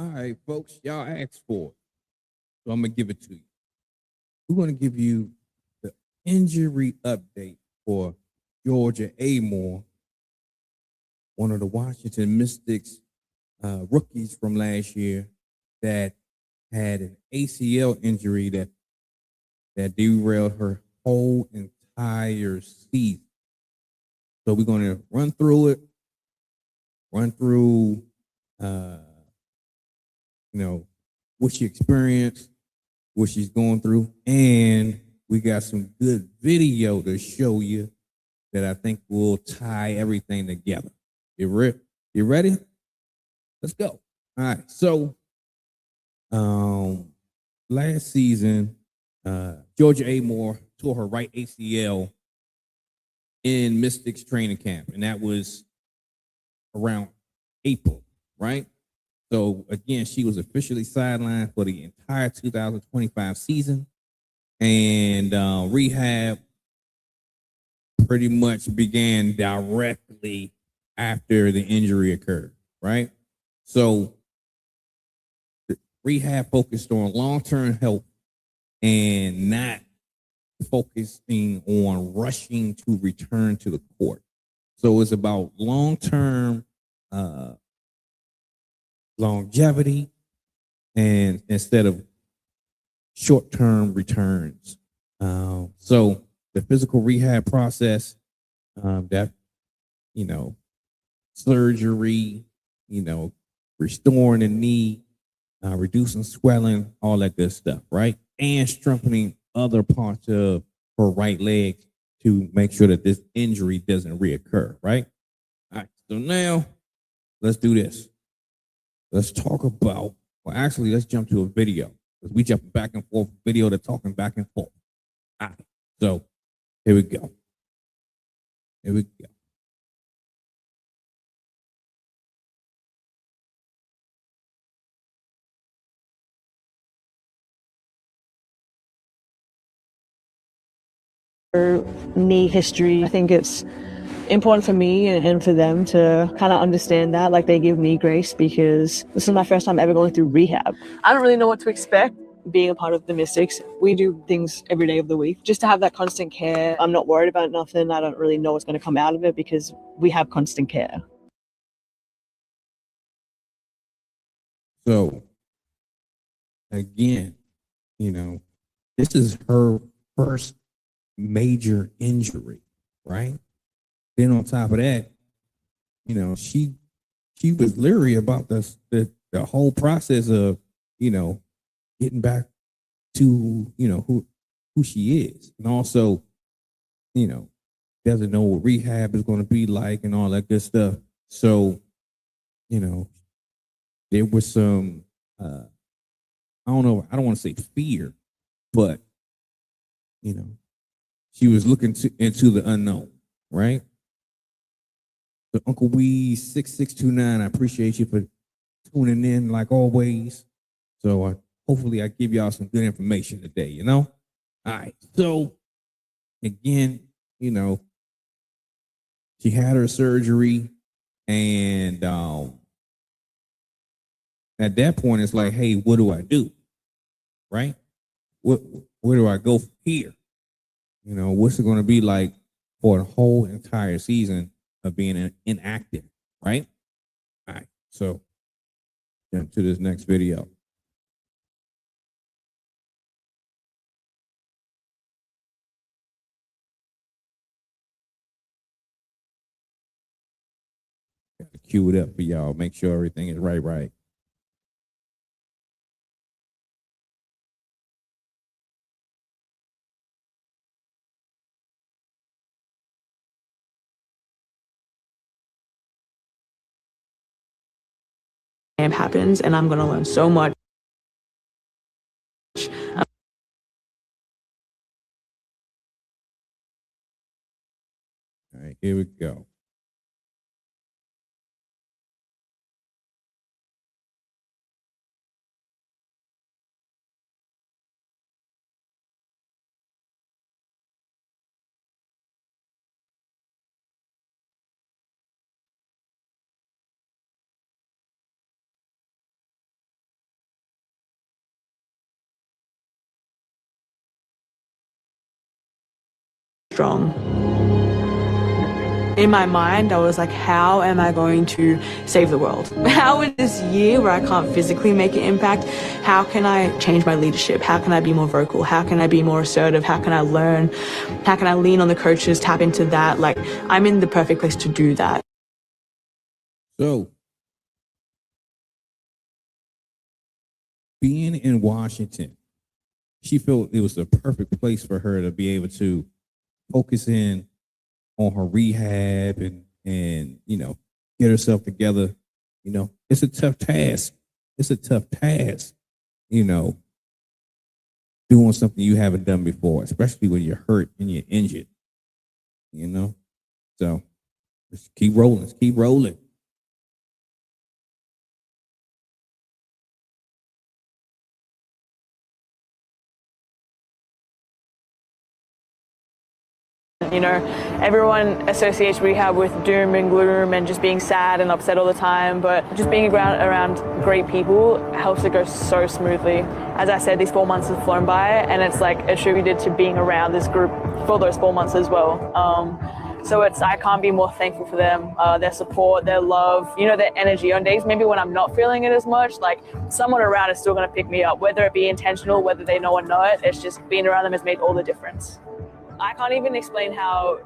All right, folks, y'all asked for it. So I'm going to give it to you. We're going to give you the injury update for Georgia Amoore, one of the Washington Mystics rookies from last year that had an ACL injury that derailed her whole entire season. So we're going to run through it, run through, what she experienced, what she's going through, and we got some good video to show you that I think will tie everything together. You ready? Let's go. All right. So, last season, Georgia Amoore tore her right ACL in Mystics training camp, and that was around April, right? So again, she was officially sidelined for the entire 2025 season, and rehab pretty much began directly after the injury occurred, right? So rehab focused on long-term health and not focusing on rushing to return to the court. So it's about long-term longevity and instead of short-term returns. So the physical rehab process, that, surgery, restoring the knee, reducing swelling, all that good stuff, right? And strengthening other parts of her right leg to make sure that this injury doesn't reoccur, right? All right, so now let's do this. Let's talk about, well, actually, let's jump to a video because we jump back and forth, video to talking back and forth. All right, so here we go. Here we go. Knee history. I think it's important for me and for them to kind of understand that, like they give me grace because this is my first time ever going through rehab. I don't really know what to expect being a part of the Mystics. We do things every day of the week just to have that constant care. I'm not worried about nothing. I don't really know what's going to come out of it because we have constant care. So again, this is her first major injury, right? Then on top of that, she was leery about the whole process of, getting back to, who she is. And also, doesn't know what rehab is going to be like and all that good stuff. So, there was some, I don't know, I don't want to say fear, but, she was looking into the unknown, right? So Uncle Wee 6629, I appreciate you for tuning in like always. So hopefully I give y'all some good information today, All right. So again, she had her surgery and at that point it's like, hey, what do I do? Right? Where do I go from here? What's it going to be like for the whole entire season of being inactive, right? All right, so jump to this next video. Got to cue it up for y'all. Make sure everything is right. Happens and I'm going to learn so much. All right, here we go. strong. In my mind, I was like, how am I going to save the world? How in this year where I can't physically make an impact, how can I change my leadership? How can I be more vocal? How can I be more assertive? How can I learn? How can I lean on the coaches, tap into that? Like, I'm in the perfect place to do that. So, being in Washington, she felt it was the perfect place for her to be able to focus in on her rehab and get herself together. It's a tough task. It's a tough task, doing something you haven't done before, especially when you're hurt and you're injured. So let's keep rolling. Let's keep rolling. Everyone associates rehab with doom and gloom and just being sad and upset all the time, but just being around great people helps it go so smoothly. As I said, these 4 months have flown by, and it's like attributed to being around this group for those 4 months as well. So I can't be more thankful for them, their support, their love, their energy. On days maybe when I'm not feeling it as much, like someone around is still going to pick me up, whether it be intentional, whether they know or not. It's just being around them has made all the difference. I can't even explain how,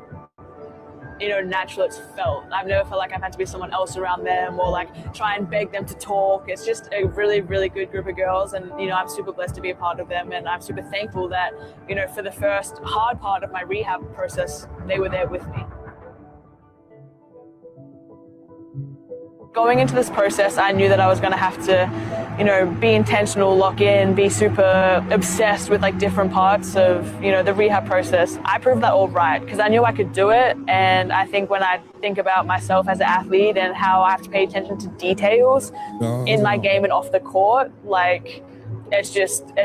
natural it's felt. I've never felt like I've had to be someone else around them or like try and beg them to talk. It's just a really, really good group of girls, and I'm super blessed to be a part of them, and I'm super thankful that, for the first hard part of my rehab process, they were there with me. Going into this process, I knew that I was going to have to, be intentional, lock in, be super obsessed with like different parts of, the rehab process. I proved that all right because I knew I could do it. And I think when I think about myself as an athlete and how I have to pay attention to details in my game and off the court, like it's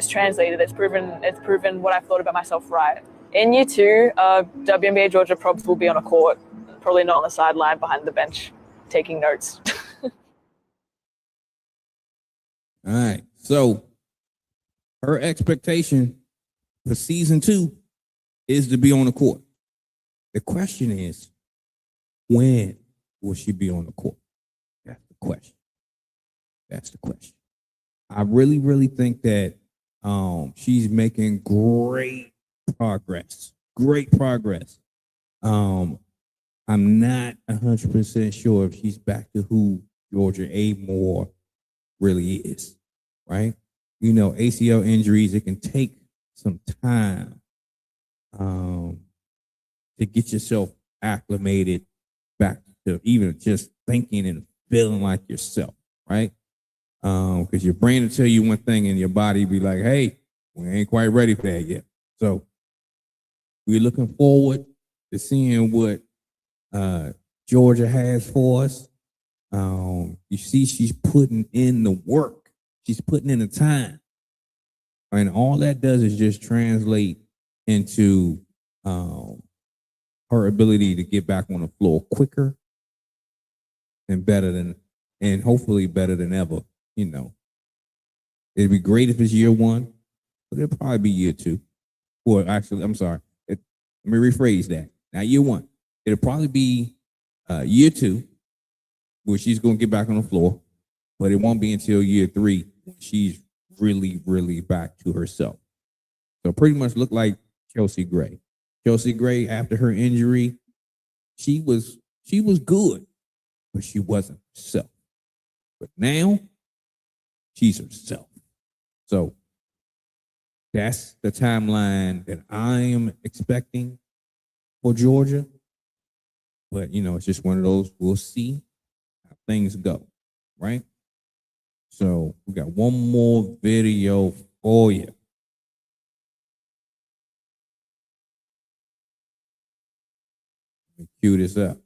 translated. It's proven what I've thought about myself right. In year 2, WNBA Georgia probs will be on a court, probably not on the sideline behind the bench, taking notes. All right. So her expectation for season 2 is to be on the court. The question is, when will she be on the court? That's the question. That's the question. I really, really think that she's making great progress. Great progress. I'm not 100% sure if she's back to who Georgia Amoore really is, right? ACL injuries, it can take some time to get yourself acclimated back to even just thinking and feeling like yourself, right? Because your brain will tell you one thing and your body be like, hey, we ain't quite ready for that yet. So we're looking forward to seeing what Georgia has for us. You see, she's putting in the work. She's putting in the time. And all that does is just translate into her ability to get back on the floor quicker and better than, and hopefully better than ever. It'd be great if it's year 1, but it'll probably be year 2. Or actually, I'm sorry. Let me rephrase that. Not year 1. It'll probably be year 2, where she's going to get back on the floor, but it won't be until year 3 when she's really, really back to herself. So pretty much look like Chelsea Gray. Chelsea Gray, after her injury, she was good, but she wasn't herself. But now, she's herself. So that's the timeline that I am expecting for Georgia. But, it's just one of those, we'll see how things go, right? So we got one more video for you. Let me cue this up.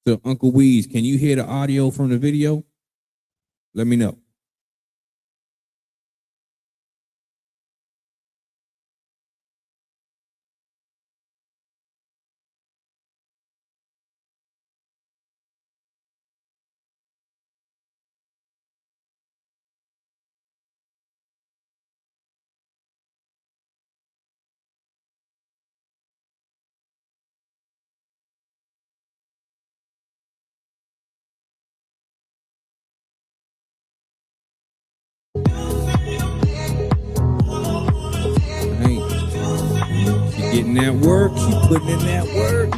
So Uncle Weeze, can you hear the audio from the video? Let me know. getting that work. She's putting in that work.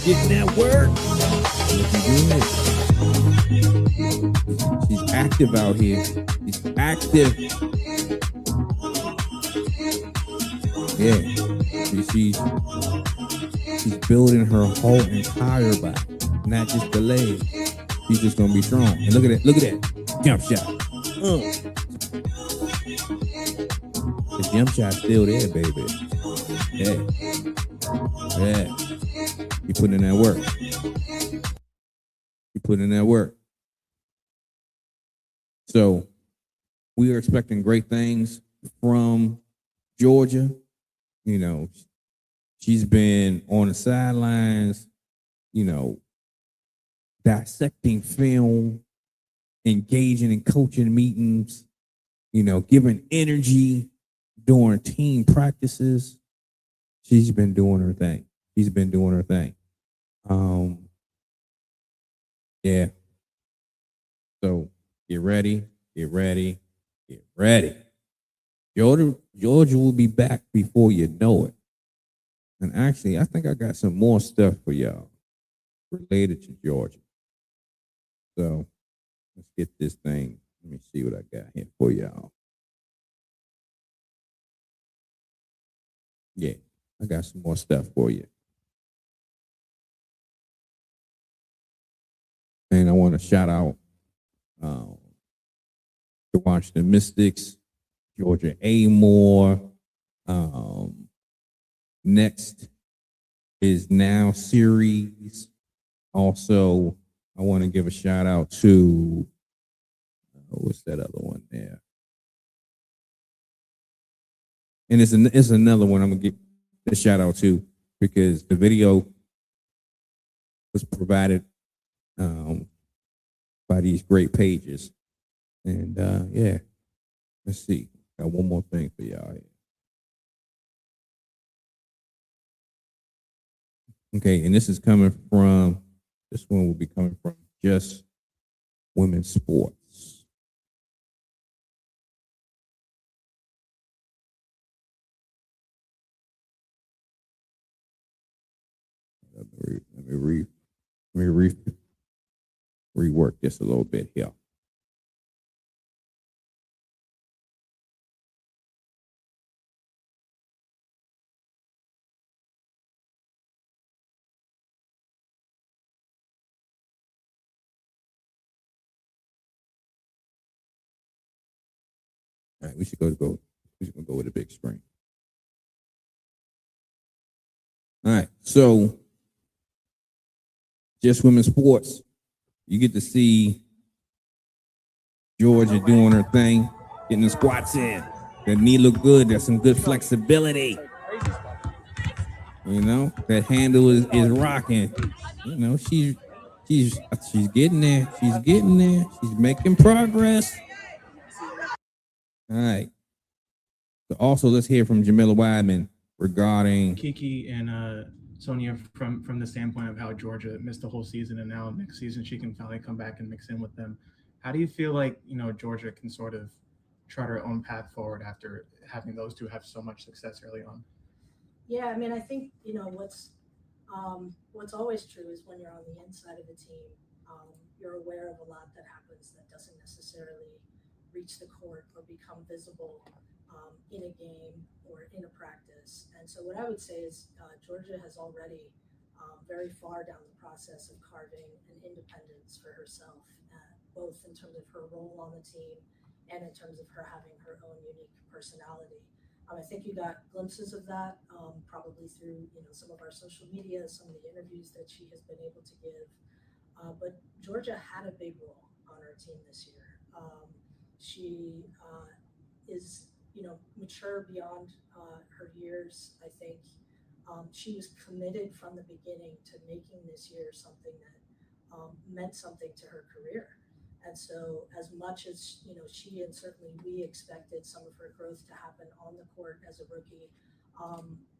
She's getting that work. She's active out here. She's active. Yeah. She's building her whole entire body, not just the legs. She's just gonna be strong. And look at that. Look at that jump shot. The jump shot's still there, baby. Yeah. Yeah. You putting in that work. You putting in that work. So we are expecting great things from Georgia. You know, she's been on the sidelines, you know, dissecting film, engaging in coaching meetings, you know, giving energy during team practices. She's been doing her thing. She's been doing her thing. Yeah. So get ready, get ready, get ready. Georgia will be back before you know it. And actually, I think I got some more stuff for y'all related to Georgia. So let's get this thing. Let me see what I got here for y'all. Yeah, I got some more stuff for you. And I want to shout out the Washington Mystics, Georgia Amoore. Next is Now series. Also, I want to give a shout out to what's that other one there? And it's another one I'm gonna give a shout out to because the video was provided by these great pages. And yeah, let's see. Got one more thing for y'all here. Okay, and this one will be coming from Just Women's Sports. Let me rework this a little bit here. All right, we should go with a big screen. All right, so Just Women's Sports, you get to see Georgia doing her thing, getting the squats in. The knee look good. There's some good flexibility. You know, that handle is rocking. You know, she's getting there. She's getting there. She's making progress. All right. So also, let's hear from Jamila Wideman regarding Kiki and Sonia from the standpoint of how Georgia missed the whole season, and now next season she can finally come back and mix in with them. How do you feel like Georgia can sort of chart her own path forward after having those two have so much success early on? Yeah, I mean, I think what's always true is when you're on the inside of a team, you're aware of a lot that happens that doesn't necessarily reach the court or become visible in a game or in a practice. And so what I would say is Georgia has already very far down the process of carving an independence for herself, both in terms of her role on the team and in terms of her having her own unique personality. I think you got glimpses of that probably through some of our social media, some of the interviews that she has been able to give. But Georgia had a big role on her team this year. She is mature beyond her years. I think she was committed from the beginning to making this year something that meant something to her career. And so as much as she and certainly we expected some of her growth to happen on the court as a rookie,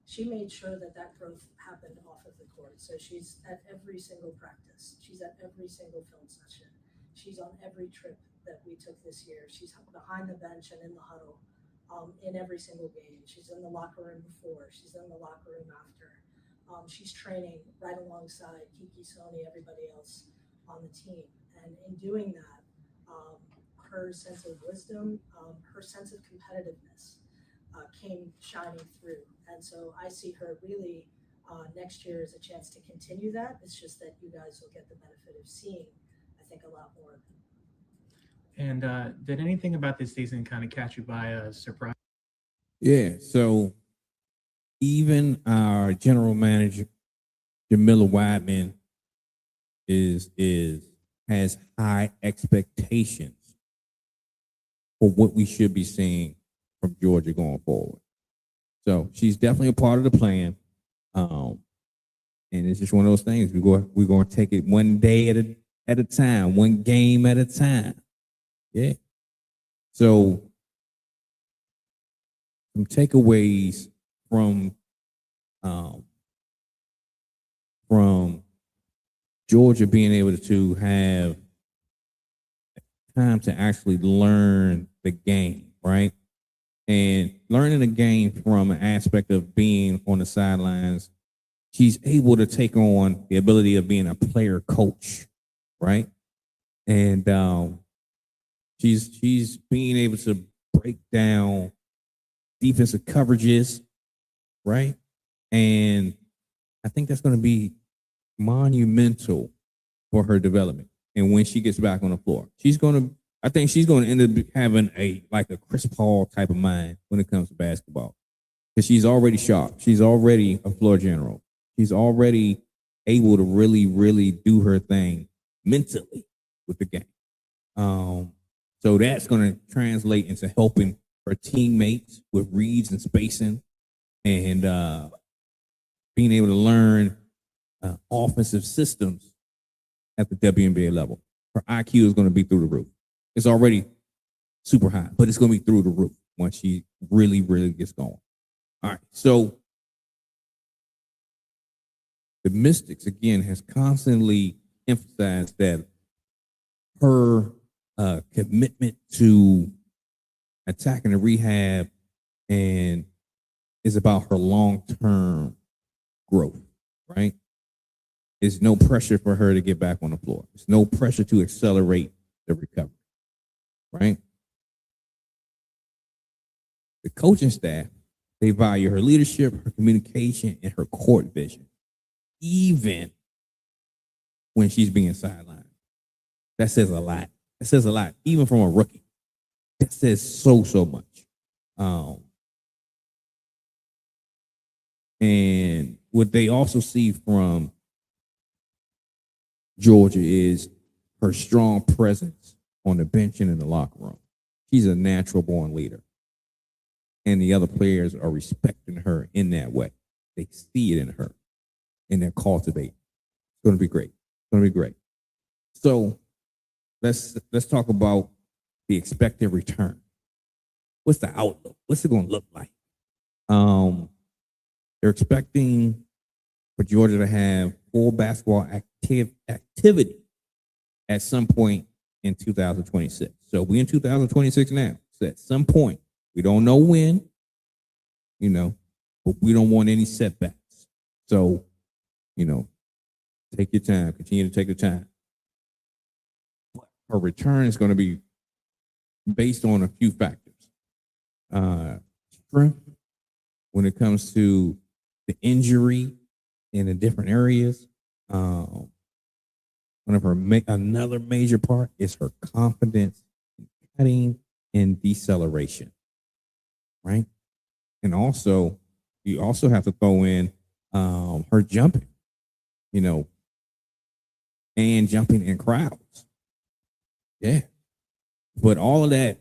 she made sure that growth happened off of the court. So she's at every single practice. She's at every single film session. She's on every trip that we took this year. She's behind the bench and in the huddle in every single game. She's in the locker room before, she's in the locker room after. She's training right alongside Kiki, Sony, everybody else on the team. And in doing that, her sense of wisdom, her sense of competitiveness came shining through. And so I see her really next year as a chance to continue that. It's just that you guys will get the benefit of seeing, I think, a lot more of it. And did anything about this season kind of catch you by surprise? Yeah, so even our general manager, Jamila Wideman, has high expectations for what we should be seeing from Georgia going forward. So she's definitely a part of the plan. And it's just one of those things. We're going to take it one day at a time, one game at a time. Yeah. So some takeaways from Georgia being able to have time to actually learn the game, right? And learning the game from an aspect of being on the sidelines, she's able to take on the ability of being a player coach, right? And she's being able to break down defensive coverages, right? And I think that's going to be monumental for her development. And when she gets back on the floor, I think she's going to end up having a Chris Paul type of mind when it comes to basketball. Because she's already sharp. She's already a floor general. She's already able to really, really do her thing mentally with the game. So that's going to translate into helping her teammates with reads and spacing and being able to learn offensive systems at the WNBA level. Her IQ is going to be through the roof. It's already super high, but it's going to be through the roof once she really, really gets going. All right, so the Mystics, again, has constantly emphasized that her commitment to attacking the rehab and is about her long-term growth, right? There's no pressure for her to get back on the floor. There's no pressure to accelerate the recovery, right? The coaching staff, they value her leadership, her communication, and her court vision, even when she's being sidelined. That says a lot. That says a lot, even from a rookie. That says so much. And what they also see from Georgia is her strong presence on the bench and in the locker room. She's a natural born leader. And the other players are respecting her in that way. They see it in her and they're cultivating. It's going to be great. It's going to be great. So let's talk about the expected return. What's the outlook? What's it going to look like? They're expecting for Georgia to have full basketball activity at some point in 2026. So we're in 2026 now. So at some point, we don't know when, but we don't want any setbacks. So, take your time. Continue to take the time. Her return is going to be based on a few factors. Strength when it comes to the injury in the different areas. Another major part is her confidence in cutting and deceleration, right? And also, you also have to throw in her jumping, and jumping in crowds. Yeah. But all of that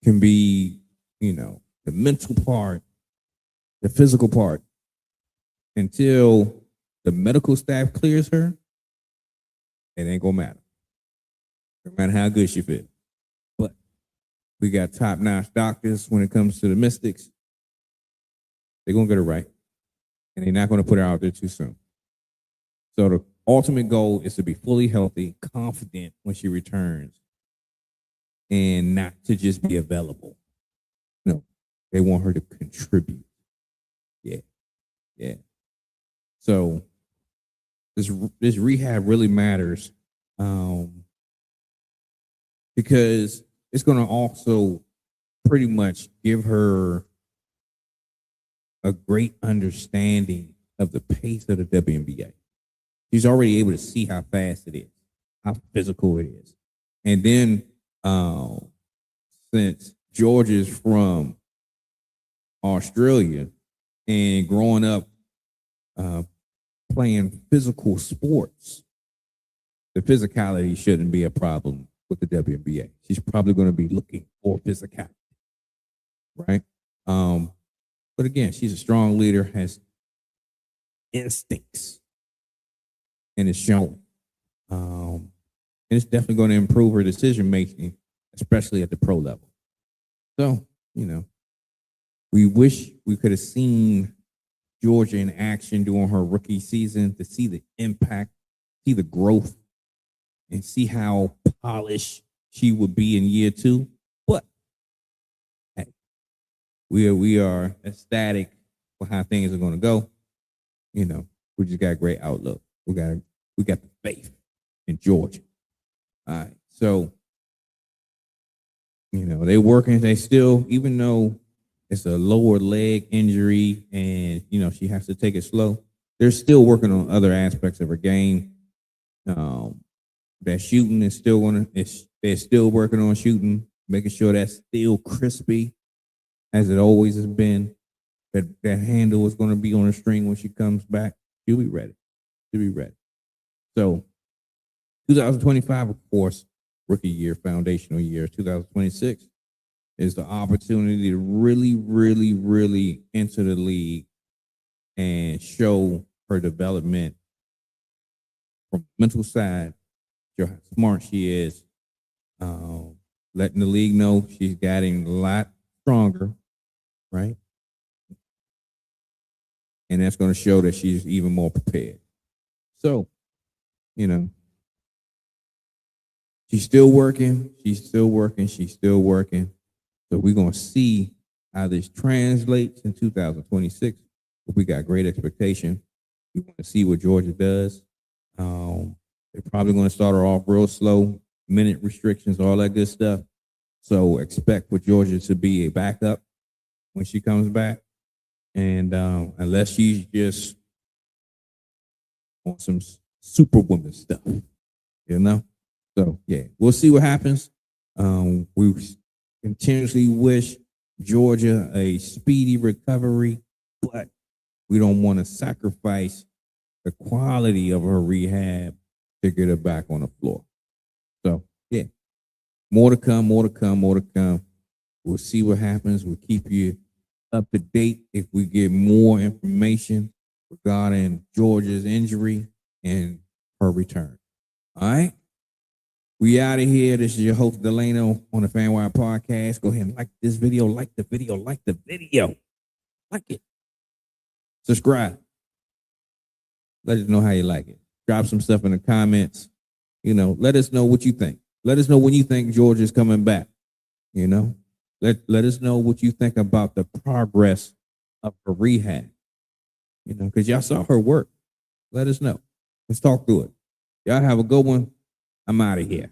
can be, the mental part, the physical part, until the medical staff clears her, it ain't gonna matter. No matter how good she feels. But we got top-notch doctors when it comes to the Mystics. They're gonna get her right. And they're not gonna put her out there too soon. So the ultimate goal is to be fully healthy, confident when she returns and not to just be available. No, they want her to contribute. Yeah. So this rehab really matters, because it's going to also pretty much give her a great understanding of the pace of the WNBA. She's already able to see how fast it is, how physical it is. And then since Georgia's from Australia and growing up playing physical sports, the physicality shouldn't be a problem with the WNBA. She's probably going to be looking for physicality, right? But again, she's a strong leader, has instincts, and it's showing. And it's definitely going to improve her decision making, especially at the pro level. So, we wish we could have seen Georgia in action during her rookie season to see the impact, see the growth, and see how polished she would be in year 2. But hey, we are ecstatic for how things are going to go. We just got a great outlook. We got the faith in Georgia. All right. So, they working, they still, even though it's a lower leg injury and, she has to take it slow, they're still working on other aspects of her game. That shooting is still they're still working on shooting, making sure that's still crispy as it always has been. That handle is going to be on a string when she comes back. She'll be ready. So 2025, of course, rookie year, foundational year. 2026 is the opportunity to really, really, really enter the league and show her development from the mental side, show how smart she is, letting the league know she's getting a lot stronger, right? And that's going to show that she's even more prepared. So, she's still working. So we're going to see how this translates in 2026. But we got great expectation. We want to see what Georgia does. They're probably going to start her off real slow, minute restrictions, all that good stuff. So expect for Georgia to be a backup when she comes back. And unless she's just on some superwoman stuff, So, yeah, we'll see what happens. We continuously wish Georgia a speedy recovery, but we don't want to sacrifice the quality of her rehab to get her back on the floor. So, yeah, more to come. We'll see what happens. We'll keep you up to date if we get more information regarding Georgia's injury and her return. All right? We out of here. This is your host, Delano, on the FanWire Podcast. Go ahead and like this video. Like the video. Like it. Subscribe. Let us know how you like it. Drop some stuff in the comments. Let us know what you think. Let us know when you think Georgia's coming back. Let us know what you think about the progress of her rehab. Because y'all saw her work. Let us know. Let's talk through it. Y'all have a good one. I'm out of here.